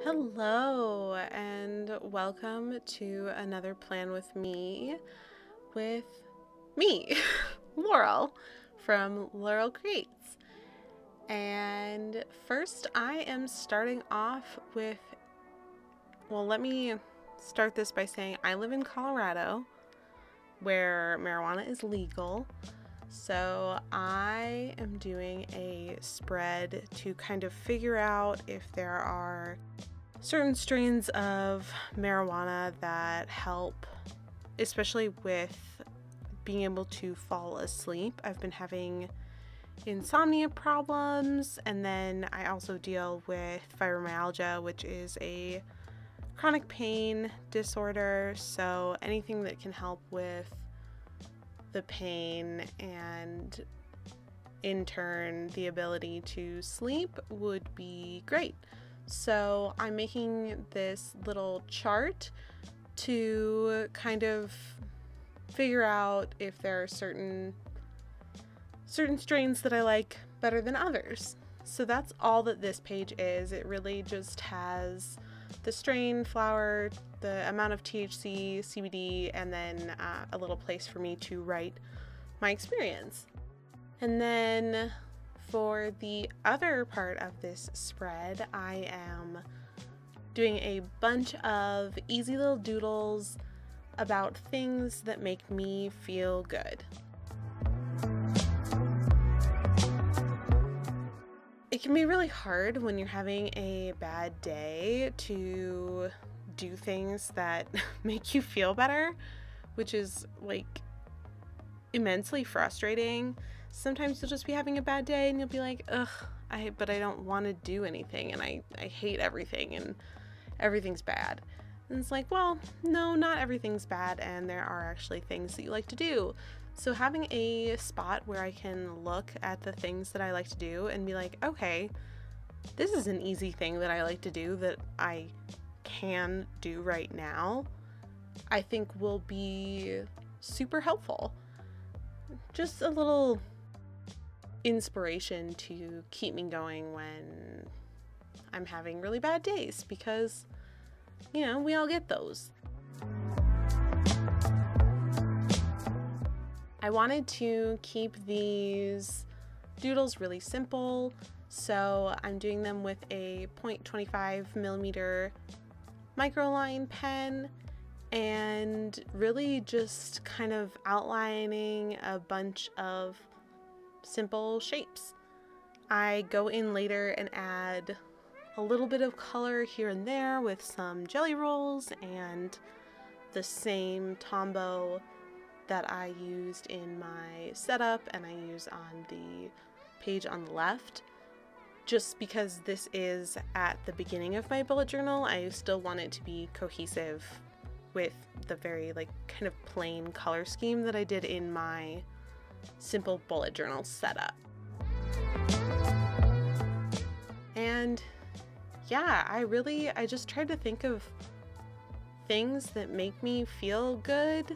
Hello and welcome to another plan with me, Laurel from Laurel Creates. And first I am starting off with, let me start this by saying I live in Colorado where marijuana is legal. So I am doing a spread to kind of figure out if there are certain strains of marijuana that help, especially with being able to fall asleep. I've been having insomnia problems, and then I also deal with fibromyalgia, which is a chronic pain disorder. So anything that can help with the pain and in turn the ability to sleep would be great. So I'm making this little chart to kind of figure out if there are certain strains that I like better than others. So that's all that this page is. It really just has the strain, flower, the amount of THC, CBD, and then a little place for me to write my experience. And then for the other part of this spread, I am doing a bunch of easy little doodles about things that make me feel good. It can be really hard when you're having a bad day to do things that make you feel better, which is like immensely frustrating. Sometimes you'll just be having a bad day and you'll be like, but I don't want to do anything, and I hate everything and everything's bad. And it's like, well, no, not everything's bad, and there are actually things that you like to do. So having a spot where I can look at the things that I like to do and be like, okay, this is an easy thing that I like to do that I can do right now, I think will be super helpful. Just a little inspiration to keep me going when I'm having really bad days, because, you know, we all get those. I wanted to keep these doodles really simple, so I'm doing them with a 0.25 millimeter microline pen and really just kind of outlining a bunch of simple shapes. I go in later and add a little bit of color here and there with some jelly rolls and the same Tombow that I used in my setup and I use on the page on the left. Just because this is at the beginning of my bullet journal, I still want it to be cohesive with the very kind of plain color scheme that I did in my simple bullet journal setup. And yeah, I just tried to think of things that make me feel good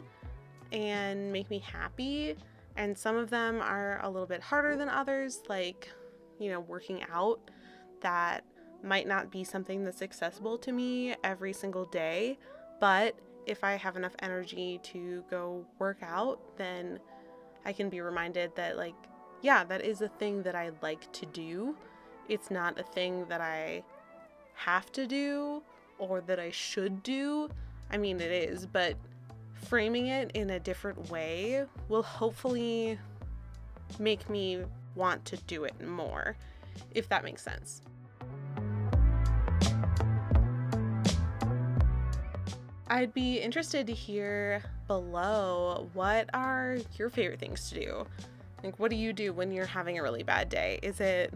and make me happy, and some of them are a little bit harder than others, like, you know, working out. That might not be something that's accessible to me every single day, but if I have enough energy to go work out, then I can be reminded that, like, yeah, that is a thing that I like to do. It's not a thing that I have to do or that I should do. I mean, it is, but framing it in a different way will hopefully make me want to do it more, if that makes sense. I'd be interested to hear below, what are your favorite things to do? Like, what do you do when you're having a really bad day? Is it,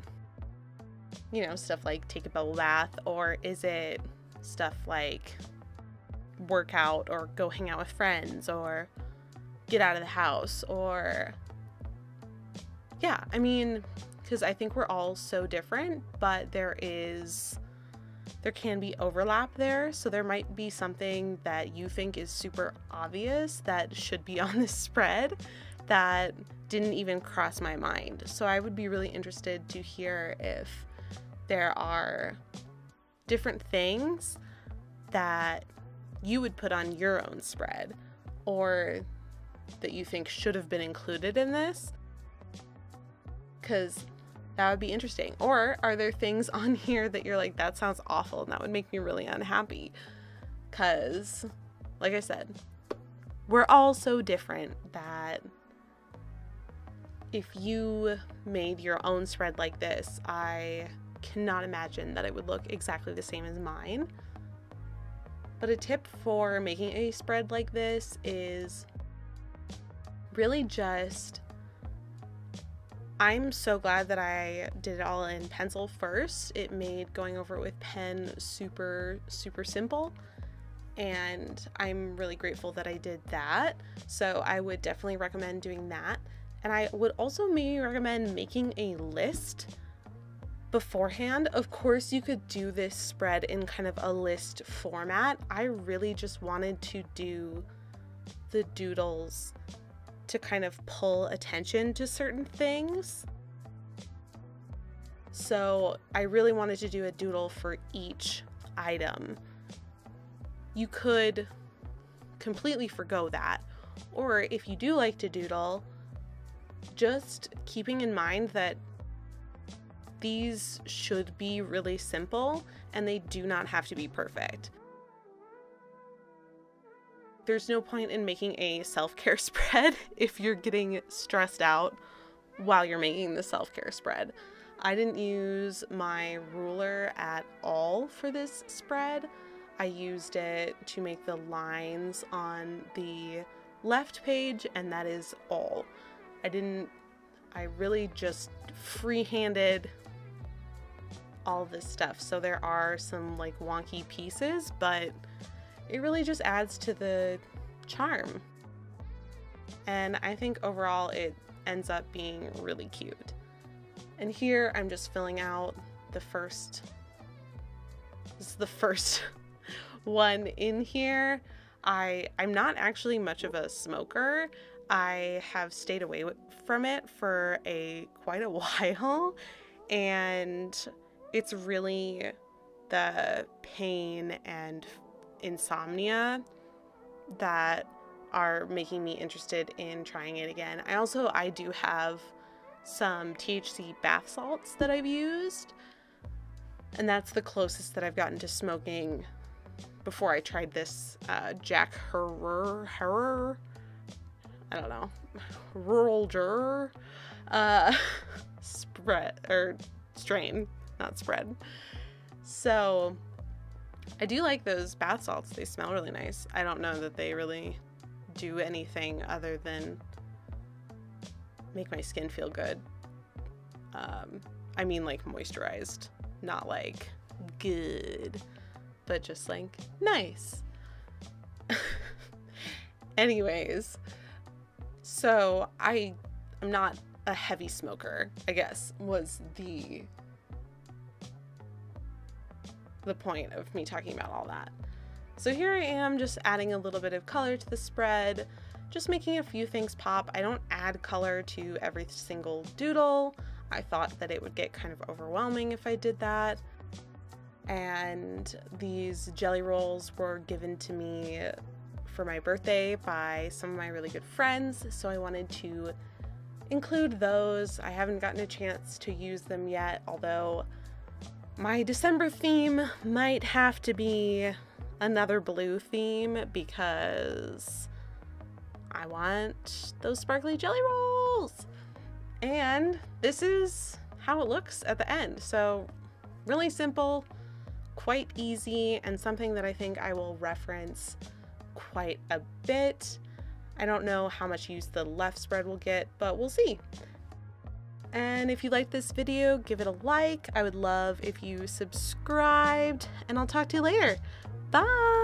you know, stuff like take a bubble bath, or is it stuff like work out or go hang out with friends or get out of the house? Or yeah, I mean, because I think we're all so different, but there can be overlap there. So there might be something that you think is super obvious that should be on this spread that didn't even cross my mind. So I would be really interested to hear if there are different things that you would put on your own spread, or that you think should have been included in this, because that would be interesting. Or are there things on here that you're like, that sounds awful and that would make me really unhappy? Because, like I said, we're all so different that if you made your own spread like this, I cannot imagine that it would look exactly the same as mine. But a tip for making a spread like this is really just, I'm so glad that I did it all in pencil first. It made going over it with pen super, super simple. And I'm really grateful that I did that. So I would definitely recommend doing that. And I would also maybe recommend making a list beforehand. Of course, you could do this spread in kind of a list format. I really just wanted to do the doodles to kind of pull attention to certain things. So I really wanted to do a doodle for each item. You could completely forgo that, or if you do like to doodle, just keeping in mind that these should be really simple and they do not have to be perfect. There's no point in making a self-care spread if you're getting stressed out while you're making the self-care spread. I didn't use my ruler at all for this spread. I used it to make the lines on the left page, and that is all. I really just free-handed all this stuff. So there are some like wonky pieces, but it really just adds to the charm. And I think overall it ends up being really cute. And here I'm just filling out this is the first one in here. I'm not actually much of a smoker. I have stayed away from it for quite a while, and it's really the pain and insomnia that are making me interested in trying it again. I do have some THC bath salts that I've used, and that's the closest that I've gotten to smoking before I tried this Jack Herrer, I don't know, Rural Juror spread, or strain, not spread. So I do like those bath salts. They smell really nice. I don't know that they really do anything other than make my skin feel good. I mean like moisturized, not like good, but just like nice. Anyways, so I'm not a heavy smoker, I guess, was the point of me talking about all that. So here I am just adding a little bit of color to the spread, just making a few things pop. I don't add color to every single doodle. I thought that it would get kind of overwhelming if I did that. And these jelly rolls were given to me for my birthday by some of my really good friends, so I wanted to include those. I haven't gotten a chance to use them yet, although my December theme might have to be another blue theme because I want those sparkly jelly rolls. And this is how it looks at the end. So really simple, quite easy, and something that I think I will reference quite a bit. I don't know how much use the left spread will get, but we'll see. And if you liked this video, give it a like. I would love if you subscribed, and I'll talk to you later. Bye!